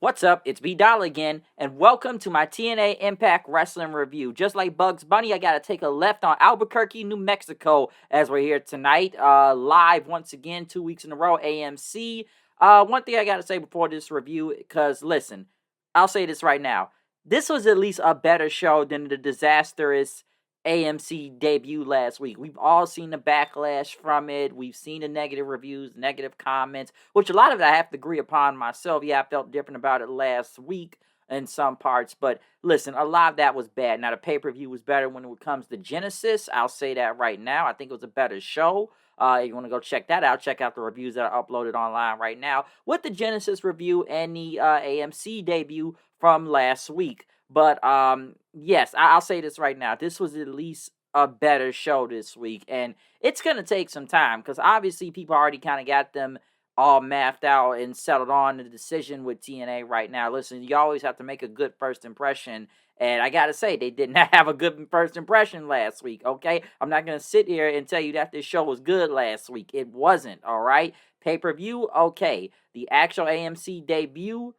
What's up? It's B Dollar again, and welcome to my TNA Impact Wrestling review. Just like Bugs Bunny, I gotta take a left on Albuquerque, New Mexico, as we're here tonight, live once again, 2 weeks in a row, AMC. One thing I gotta say before this review, because listen, I'll say this right now. This was at least a better show than the disastrous AMC debut last week. We've all seen the backlash from it. We've seen the negative reviews, negative comments, which a lot of it I have to agree upon myself. Yeah, I felt different about it last week in some parts, but listen, a lot of that was bad. Now, the pay-per-view was better when it comes to Genesis. I'll say that right now. I think it was a better show. If you want to go check that out, check out the reviews that are uploaded online right now with the Genesis review and the AMC debut from last week. But yes, I'll say this right now. This was at least a better show this week, and it's gonna take some time because obviously people already kind of got them all mapped out and settled on the decision with TNA right now. Listen, you always have to make a good first impression, and I gotta say they did not have a good first impression last week. Okay, I'm not gonna sit here and tell you that this show was good last week. It wasn't. All right, pay-per-view, okay. The actual AMC debut,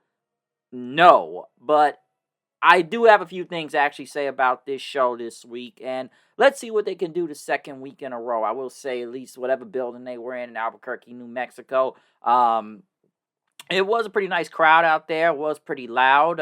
no, but I do have a few things to actually say about this show this week, and let's see what they can do the second week in a row. I will say at least whatever building they were in Albuquerque, New Mexico. It was a pretty nice crowd out there. It was pretty loud.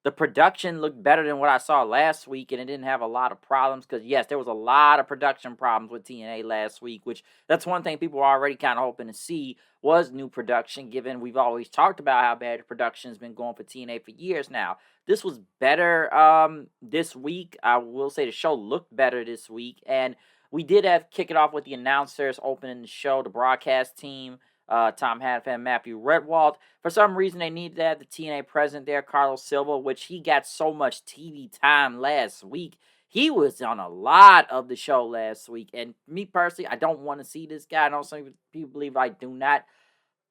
The production looked better than what I saw last week, and it didn't have a lot of problems because, yes, there was a lot of production problems with TNA last week, which that's one thing people were already kind of hoping to see was new production, given we've always talked about how bad the production has been going for TNA for years now. This was better this week. I will say the show looked better this week, and we did have kick it off with the announcers opening the show, the broadcast team, Tom Hannafan, Matthew Redwald. For some reason, they needed to have the TNA president there, Carlos Silva, which he got so much TV time last week. He was on a lot of the show last week. And me personally, I don't want to see this guy. I know some people believe I do not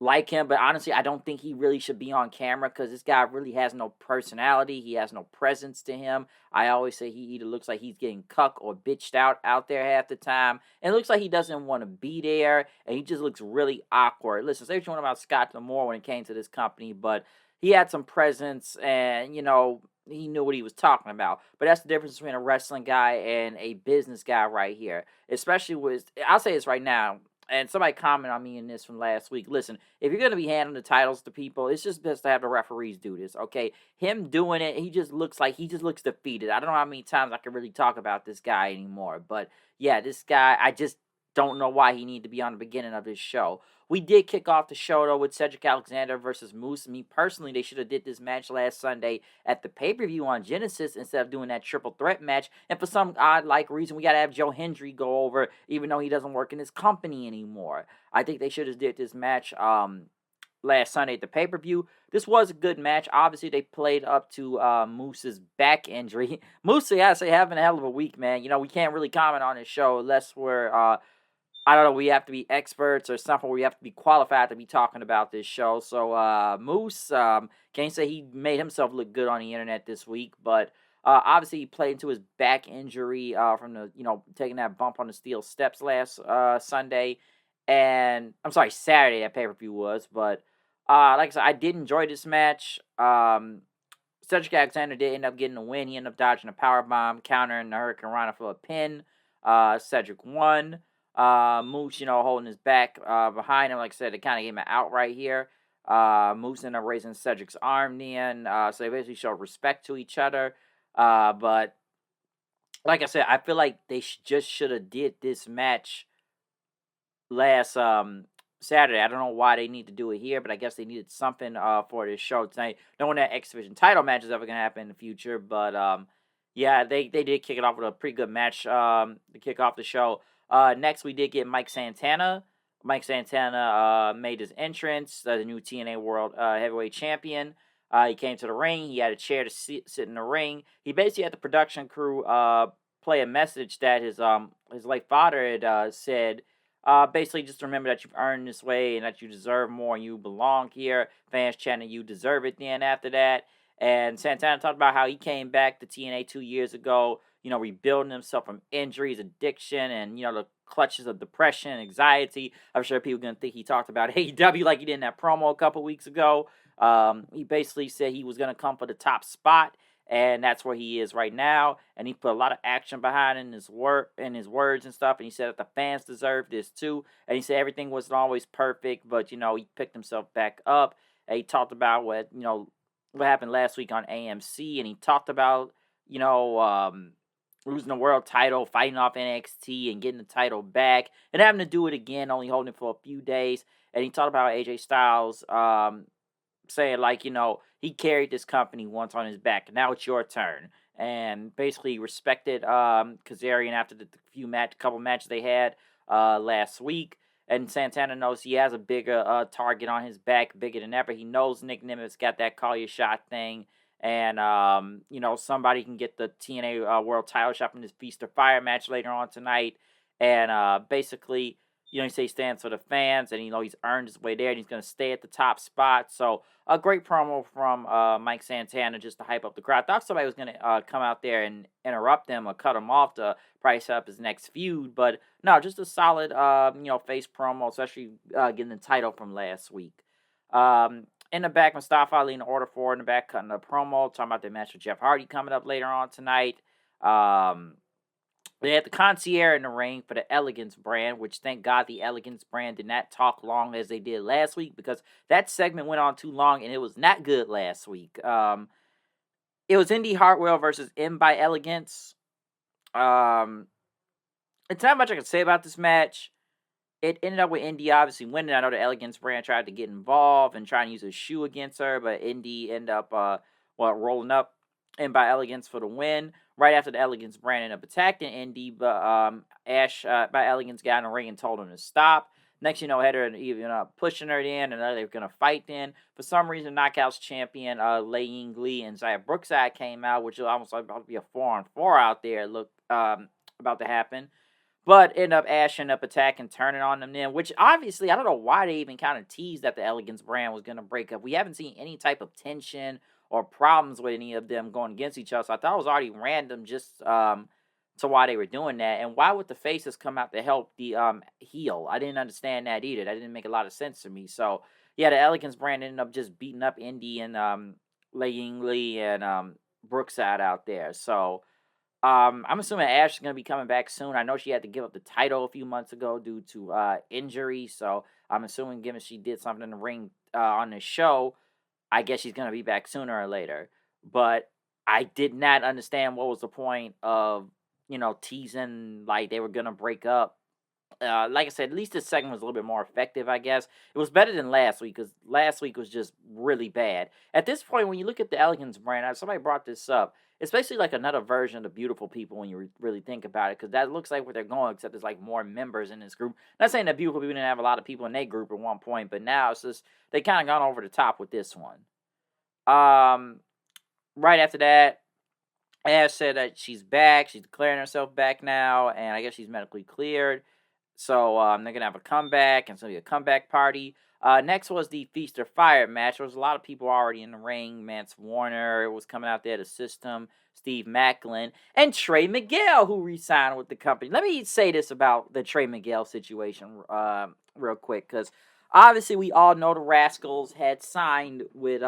like him, but honestly, I don't think he really should be on camera because this guy really has no personality. He has no presence to him. I always say he either looks like he's getting cucked or bitched out there half the time, and it looks like he doesn't want to be there, and he just looks really awkward. Listen, say what you want about Scott D'Amore when it came to this company, but he had some presence, and he knew what he was talking about. But that's the difference between a wrestling guy and a business guy right here. Especially with, I'll say this right now, and somebody commented on me in this from last week. Listen, if you're going to be handing the titles to people, it's just best to have the referees do this, okay? Him doing it, he just looks defeated. I don't know how many times I can really talk about this guy anymore. But, yeah, this guy, I just don't know why he needed to be on the beginning of this show. We did kick off the show, though, with Cedric Alexander versus Moose. Me, personally, they should have did this match last Sunday at the pay-per-view on Genesis instead of doing that triple threat match. And for some odd reason, we got to have Joe Hendry go over, even though he doesn't work in his company anymore. I think they should have did this match last Sunday at the pay-per-view. This was a good match. Obviously, they played up to Moose's back injury. Moose, I gotta say, having a hell of a week, man. We can't really comment on his show unless we're I don't know, we have to be experts or something. We have to be qualified to be talking about this show. So, Moose, can't say he made himself look good on the internet this week, but obviously he played into his back injury from the, taking that bump on the steel steps last Sunday. And, I'm sorry, Saturday that pay-per-view was. But, like I said, I did enjoy this match. Cedric Alexander did end up getting the win. He ended up dodging a powerbomb, countering the Hurricane Rana for a pin. Cedric won. Moose, holding his back behind him. Like I said, they kind of gave him an out right here. Moose ended up raising Cedric's arm then. So they basically showed respect to each other. But like I said, I feel like they just should have did this match last Saturday. I don't know why they need to do it here, but I guess they needed something for this show tonight. Knowing that X Division title match is ever going to happen in the future. But yeah, they did kick it off with a pretty good match to kick off the show. Next, we did get Mike Santana. Mike Santana made his entrance, the new TNA World Heavyweight Champion. He came to the ring. He had a chair to sit in the ring. He basically had the production crew play a message that his late father had said. Basically, just remember that you've earned this way and that you deserve more and you belong here. Fans chanting, "You deserve it." Then after that, and Santana talked about how he came back to TNA 2 years ago, rebuilding himself from injuries, addiction, and, the clutches of depression, anxiety. I'm sure people are going to think he talked about AEW like he did in that promo a couple weeks ago. He basically said he was going to come for the top spot, and that's where he is right now. And he put a lot of action behind in his words and stuff. And he said that the fans deserve this too. And he said everything wasn't always perfect, but he picked himself back up. And he talked about what happened last week on AMC, and he talked about you know losing the world title, fighting off NXT, and getting the title back, and having to do it again, only holding it for a few days. And he talked about AJ Styles saying he carried this company once on his back. Now it's your turn, and basically respected Kazarian after the couple matches they had last week. And Santana knows he has a bigger target on his back, bigger than ever. He knows Nick Nimitz got that call your shot thing, and somebody can get the TNA World Title shot from this Feast or Fire match later on tonight. And basically, he says he stands for the fans, and he's earned his way there, and he's going to stay at the top spot. So a great promo from Mike Santana just to hype up the crowd. I thought somebody was going to come out there and interrupt him or cut him off to price up his next feud, but no, just a solid face promo, especially getting the title from last week. In the back, Mustafa Ali in order for in the back, cutting a promo, talking about the match with Jeff Hardy coming up later on tonight. They had the concierge in the ring for the Elegance brand, which thank God the Elegance brand did not talk long as they did last week, because that segment went on too long and it was not good last week. It was Indy Hartwell versus M by Elegance. It's not much I can say about this match. It ended up with Indy obviously winning. I know the Elegance brand tried to get involved and try and use a shoe against her, but Indy ended up rolling up and by Elegance for the win. Right after the Elegance brand ended up attacking Indy, but Ash by Elegance got in the ring and told him to stop. Next, had her even pushing her in, and they were going to fight then. For some reason, Knockouts champion Lei Ying Lee and Zaya Brookside came out, which was almost like about to be a 4-on-4 out there. Look, about to happen. But Ash ended up attacking, turning on them then, which obviously, I don't know why they even kind of teased that the Elegance brand was going to break up. We haven't seen any type of tension or problems with any of them going against each other. So I thought it was already random just to why they were doing that. And why would the faces come out to help the heel? I didn't understand that either. That didn't make a lot of sense to me. So, yeah, the Elegance brand ended up just beating up Indy and Lei Ying Lee and Brookside out there. So, I'm assuming Ash is going to be coming back soon. I know she had to give up the title a few months ago due to injury. So I'm assuming, given she did something in the ring on the show, I guess she's going to be back sooner or later. But I did not understand what was the point of, teasing like they were going to break up. Like I said, at least this segment was a little bit more effective, I guess. It was better than last week, because last week was just really bad. At this point, when you look at the Elegance brand, somebody brought this up. It's basically like another version of the Beautiful People when you really think about it, because that looks like where they're going, except there's like more members in this group. Not saying that Beautiful People didn't have a lot of people in their group at one point, but now it's just they kind of gone over the top with this one. Right after that, Ash said that she's back. She's declaring herself back now, and I guess she's medically cleared. So they're going to have a comeback, and it's going to be a comeback party. Next was the Feast or Fire match. There was a lot of people already in the ring. Mance Warner was coming out there, the System, Steve Macklin, and Trey Miguel, who re-signed with the company. Let me say this about the Trey Miguel situation real quick, because obviously we all know the Rascals had signed with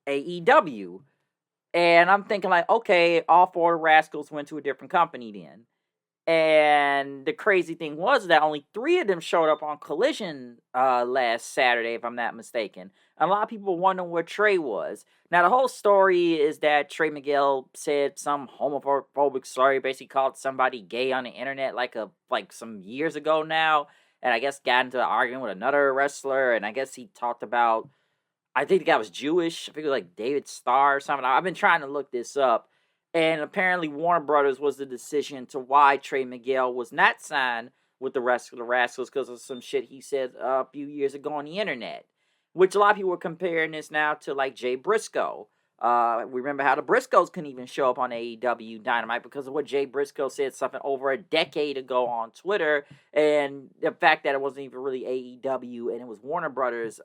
AEW. And I'm thinking like, okay, all four of the Rascals went to a different company then. And the crazy thing was that only 3 of them showed up on Collision last Saturday, if I'm not mistaken. And a lot of people wondering where Trey was. Now, the whole story is that Trey Miguel said some homophobic story, basically called somebody gay on the internet like some years ago now. And I guess got into an argument with another wrestler. And I guess he talked about, I think the guy was Jewish. I think it was like David Starr or something. I've been trying to look this up. And apparently Warner Brothers was the decision to why Trey Miguel was not signed with the rest of the Rascals, because of some shit he said a few years ago on the internet. Which a lot of people were comparing this now to like Jay Briscoe. We remember how the Briscoes couldn't even show up on AEW Dynamite because of what Jay Briscoe said something over a decade ago on Twitter. And the fact that it wasn't even really AEW and it was Warner Brothers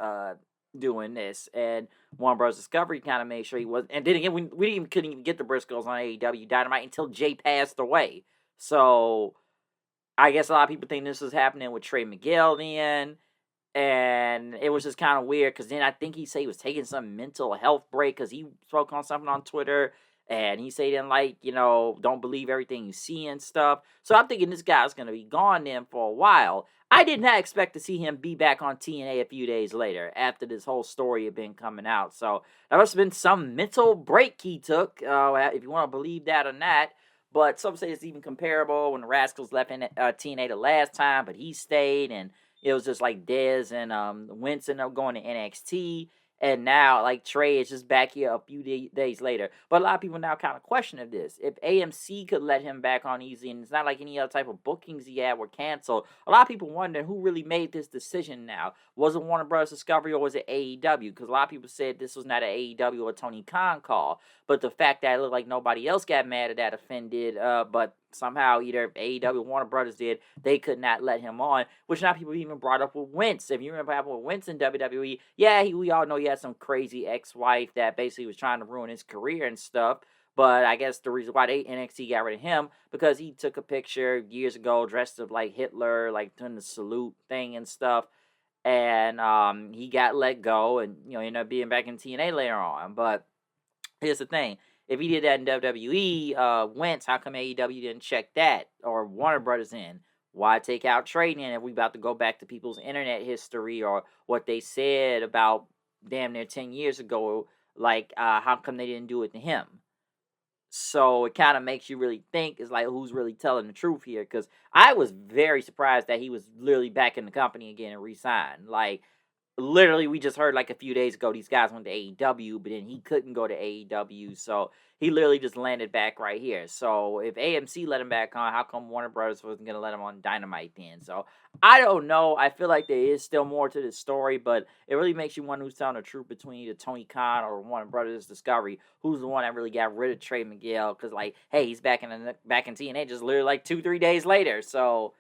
doing this, and Warner Bros. Discovery kind of made sure he was. And then again, we couldn't even get the Briscoes on AEW Dynamite until Jay passed away. So I guess a lot of people think this was happening with Trey Miguel then. And it was just kind of weird because then I think he said he was taking some mental health break because he spoke on something on Twitter and he said he didn't like, don't believe everything you see and stuff. So I'm thinking this guy's going to be gone then for a while. I did not expect to see him be back on TNA a few days later after this whole story had been coming out. So that must have been some mental break he took, if you want to believe that or not. But some say it's even comparable when the Rascals left in TNA the last time, but he stayed, and it was just like Dez and Wentz ended up going to NXT, and now like Trey is just back here a few days later. But a lot of people now kind of question of this. If AMC could let him back on easy, and it's not like any other type of bookings he had were canceled, a lot of people wonder who really made this decision now. Was it Warner Bros. Discovery or was it AEW? Because a lot of people said this was not an AEW or Tony Khan call. But the fact that it looked like nobody else got mad at that offended, but somehow either AEW or Warner Brothers did, they could not let him on, which now people even brought up with Wentz. If you remember what happened with Wentz in WWE, yeah, we all know he had some crazy ex-wife that basically was trying to ruin his career and stuff. But I guess the reason why NXT got rid of him, because he took a picture years ago dressed up like Hitler, like doing the salute thing and stuff. And he got let go and, ended up being back in TNA later on. But here's the thing. If he did that in WWE, Wentz, how come AEW didn't check that? Or Warner Brothers in? Why take out trading if we about to go back to people's internet history or what they said about damn near 10 years ago? Like, how come they didn't do it to him? So it kind of makes you really think, is like, who's really telling the truth here? Because I was very surprised that he was literally back in the company again and re-signed. Like, literally, we just heard like a few days ago these guys went to AEW, but then he couldn't go to AEW, so he literally just landed back right here. So if AMC let him back on, how come Warner Brothers wasn't gonna let him on Dynamite then? So I don't know. I feel like there is still more to this story, but it really makes you wonder who's telling the truth between either Tony Khan or Warner Brothers Discovery. Who's the one that really got rid of Trey Miguel? Because like, hey, he's back in TNA just literally like 2-3 days later. So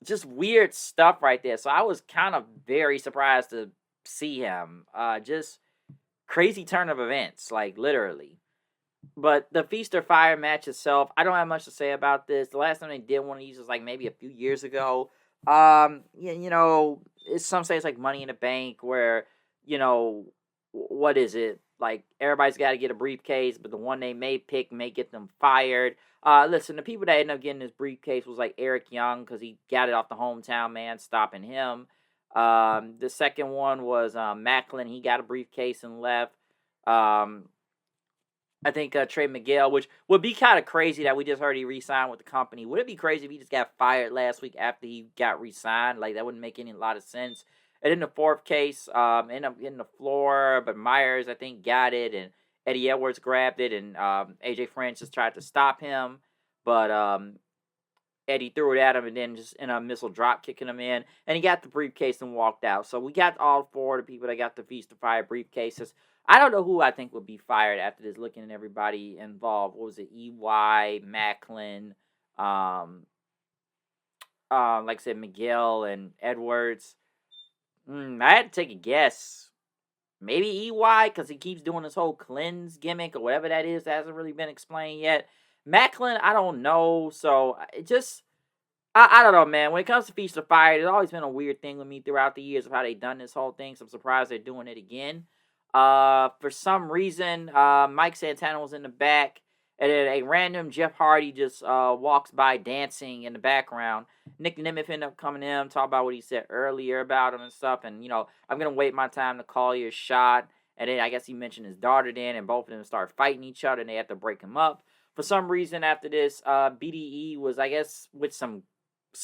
just weird stuff right there. So I was kind of very surprised to see him. Just crazy turn of events, like literally. But the Feast or Fire match itself, I don't have much to say about this. The last time they did one of these was like maybe a few years ago. Some say it's like Money in the Bank, where what is it? Like everybody's got to get a briefcase, but the one they may pick may get them fired. Listen, the people that ended up getting this briefcase was like Eric Young because he got it off the hometown man, stopping him. The second one was Macklin. He got a briefcase and left. I think Trey Miguel, which would be kind of crazy that we just heard he re-signed with the company. Would it be crazy if he just got fired last week after he got re-signed? Like, that wouldn't make a lot of sense. And in the fourth case, ended up getting the floor, but Myers, I think, got it, and Eddie Edwards grabbed it, and AJ Francis tried to stop him, but Eddie threw it at him and then just in a missile drop kicking him in, and he got the briefcase and walked out. So we got all four of the people that got the Feast of Fire briefcases. I don't know who I think would be fired after this, looking at everybody involved. What was it? EY, Macklin, like I said, Miguel and Edwards. I had to take a guess. Maybe EY, because he keeps doing this whole cleanse gimmick or whatever that is that hasn't really been explained yet. Macklin, I don't know. So it just, I don't know, man. When it comes to Feast of Fire, there's always been a weird thing with me throughout the years of how they done this whole thing. So I'm surprised they're doing it again. For some reason, Mike Santana was in the back, and then a random Jeff Hardy just walks by dancing in the background. Nick Nemeth ended up coming in, talk about what he said earlier about him and stuff, and, I'm going to wait my time to call your shot. And then I guess he mentioned his daughter then, and both of them started fighting each other, and they had to break him up. For some reason, after this, BDE was, I guess, with some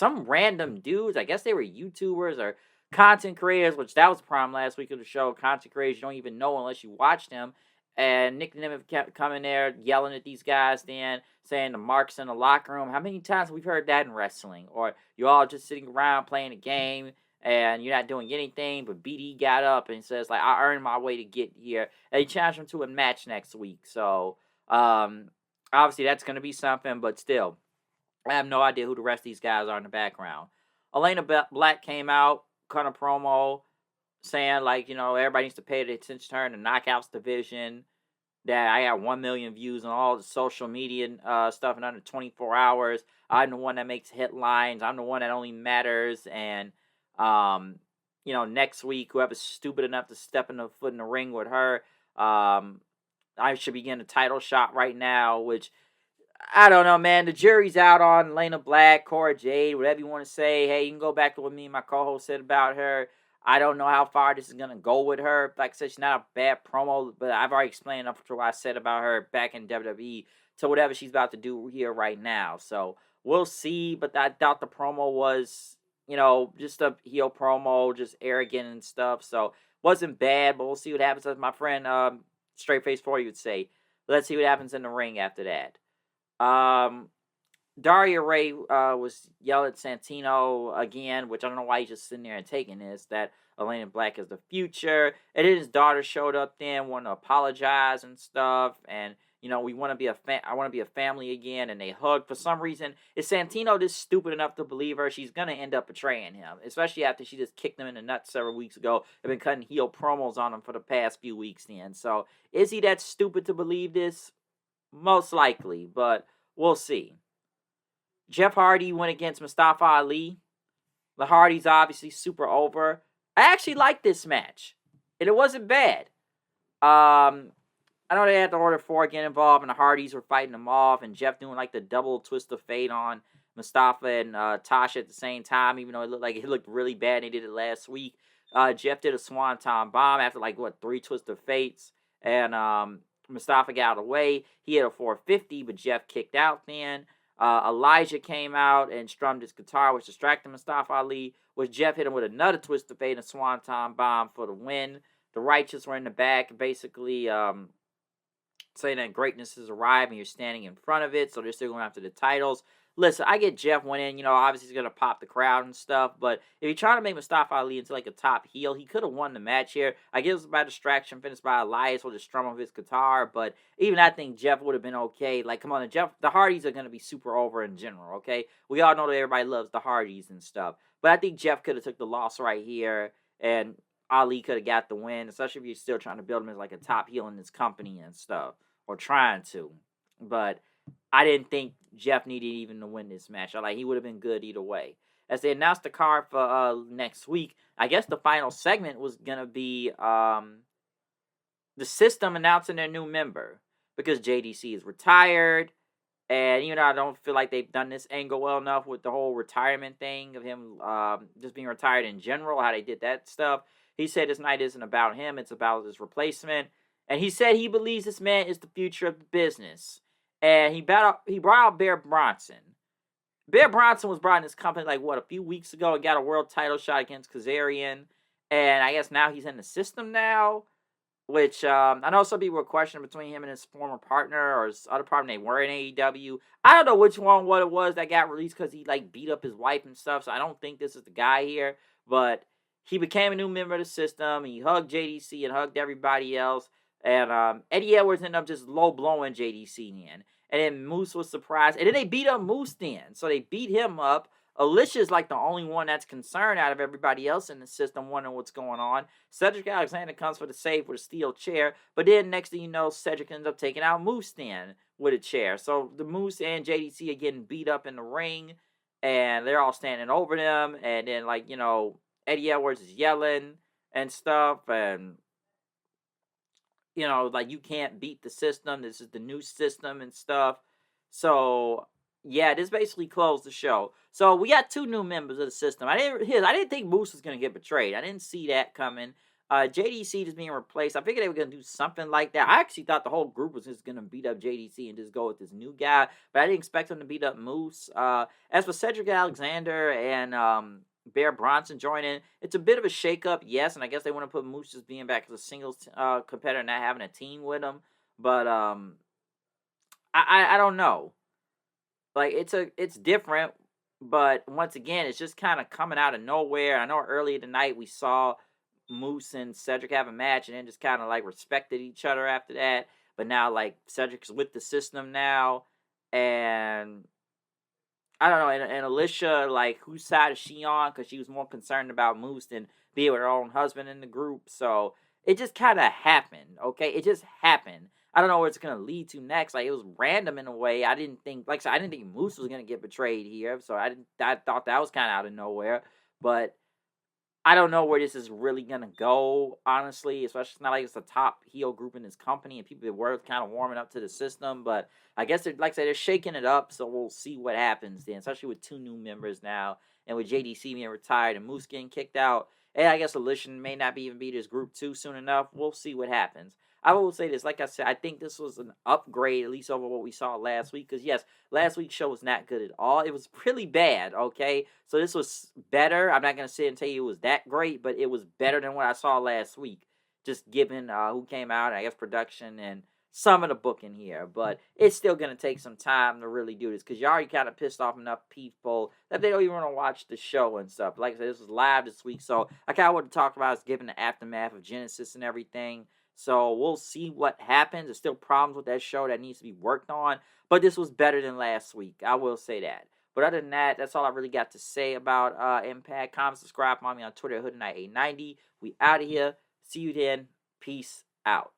random dudes. I guess they were YouTubers or content creators, which that was the problem last week of the show. Content creators you don't even know unless you watch them. And Nick Nemeth kept coming there yelling at these guys then, saying the marks in the locker room. How many times have we heard that in wrestling? Or you're all just sitting around playing a game and you're not doing anything, but BD got up and says, like, I earned my way to get here. And he challenged him to a match next week. So, obviously that's going to be something, but still, I have no idea who the rest of these guys are in the background. Elena Black came out, cut a promo, saying, like, everybody needs to pay attention to her in the Knockouts division, that I got 1 million views on all the social media stuff in under 24 hours. I'm the one that makes headlines. I'm the one that only matters. And, next week, whoever's stupid enough to step in the foot in the ring with her, um, I should be getting a title shot right now, which I don't know, man. The jury's out on Lena Black, Cora Jade, whatever you want to say. Hey, you can go back to what me and my co-host said about her. I don't know how far this is gonna go with her. Like I said, she's not a bad promo, but I've already explained enough to what I said about her back in WWE to whatever she's about to do here right now. So we'll see. But I doubt the promo was, just a heel promo, just arrogant and stuff. So wasn't bad, but we'll see what happens. As my friend Straight Face 40 would say, let's see what happens in the ring after that. Um, Daria Ray was yelling at Santino again, which I don't know why he's just sitting there and taking this. That Elena Black is the future. And then his daughter showed up then, wanting to apologize and stuff. And we want to be I want to be a family again. And they hugged. For some reason, is Santino just stupid enough to believe her? She's gonna end up betraying him, especially after she just kicked him in the nuts several weeks ago. They've been cutting heel promos on him for the past few weeks. Then, so is he that stupid to believe this? Most likely, but we'll see. Jeff Hardy went against Mustafa Ali. The Hardys obviously super over. I actually liked this match, and it wasn't bad. I know they had the Order 4 get involved, and the Hardys were fighting them off, and Jeff doing like the double twist of fate on Mustafa and Tasha at the same time, even though it looked really bad. They did it last week. Jeff did a Swanton bomb after 3 twist of fates, and Mustafa got out of the way. He hit a 450, but Jeff kicked out then. Elijah came out and strummed his guitar, which distracted Mustafa Ali, which Jeff hit him with another twist of fate and a Swanton bomb for the win. The Righteous were in the back, basically saying that greatness has arrived and you're standing in front of it, so they're still going after the titles. Listen, I get Jeff winning, obviously he's going to pop the crowd and stuff, but if you're trying to make Mustafa Ali into a top heel, he could have won the match here. I guess it was by distraction, finished by Elias with a strum of his guitar, but even I think Jeff would have been okay. Come on, the Hardys are going to be super over in general, okay? We all know that everybody loves the Hardys and stuff, but I think Jeff could have took the loss right here, and Ali could have got the win, especially if you're still trying to build him as a top heel in this company and stuff, or trying to, but I didn't think Jeff needed even to win this match. He would have been good either way. As they announced the card for next week, I guess the final segment was going to be the system announcing their new member, because JDC is retired, and even though I don't feel like they've done this angle well enough with the whole retirement thing of him just being retired in general, how they did that stuff, he said this night isn't about him, it's about his replacement. And he said he believes this man is the future of the business. And he brought out Bear Bronson. Bear Bronson was brought in this company a few weeks ago and got a world title shot against Kazarian. And I guess now he's in the system now, which I know some people were questioning between him and his former partner or his other partner they were in AEW. I don't know what it was that got released because he beat up his wife and stuff. So I don't think this is the guy here. But he became a new member of the system. He hugged JDC and hugged everybody else. And Eddie Edwards ended up just low blowing JDC then. And then Moose was surprised. And then they beat up Moose then. So they beat him up. Alicia's the only one that's concerned out of everybody else in the system, wondering what's going on. Cedric Alexander comes for the save with a steel chair. But then next thing you know, Cedric ends up taking out Moose then with a chair. So the Moose and JDC are getting beat up in the ring. And they're all standing over them. And then Eddie Edwards is yelling and stuff. And you can't beat the system. This is the new system and stuff. So, yeah, this basically closed the show. So, we got 2 new members of the system. I didn't think Moose was going to get betrayed. I didn't see that coming. JDC just being replaced. I figured they were going to do something like that. I actually thought the whole group was just going to beat up JDC and just go with this new guy. But I didn't expect them to beat up Moose. As for Cedric Alexander and Bear Bronson joining, it's a bit of a shakeup, yes, and I guess they want to put Moose just being back as a singles competitor, not having a team with him. But I don't know. It's different, but once again, it's just kind of coming out of nowhere. I know earlier tonight we saw Moose and Cedric have a match, and then just kind of respected each other after that. But now Cedric's with the system now, and I don't know, and Alicia, whose side is she on? Because she was more concerned about Moose than being with her own husband in the group. So it just kind of happened, okay? It just happened. I don't know where it's going to lead to next. It was random in a way. I didn't think, I didn't think Moose was going to get betrayed here. So I thought that was kind of out of nowhere. But I don't know where this is really gonna go, honestly. Especially it's not like it's a top heel group in this company, and people were kind of warming up to the system. But I guess they're like I said, they're shaking it up, so we'll see what happens then. Especially with two new members now, and with JDC being retired and Moose getting kicked out, and I guess Alicia may not be even be this group too soon enough. We'll see what happens. I will say this, like I said, I think this was an upgrade at least over what we saw last week. Because yes, last week's show was not good at all. It was really bad. Okay, so this was better. I'm not gonna sit and tell you it was that great, but it was better than what I saw last week. Just given who came out, I guess production and some of the booking here, but it's still gonna take some time to really do this because you already kind of pissed off enough people that they don't even want to watch the show and stuff. Like I said, this was live this week, so I kind of want to talk about is given the aftermath of Genesis and everything. So we'll see what happens. There's still problems with that show that needs to be worked on, but this was better than last week. I will say that. But other than that, that's all I really got to say about Impact. Comment, subscribe, follow me on Twitter, HoodNight890. We out of here. See you then. Peace out.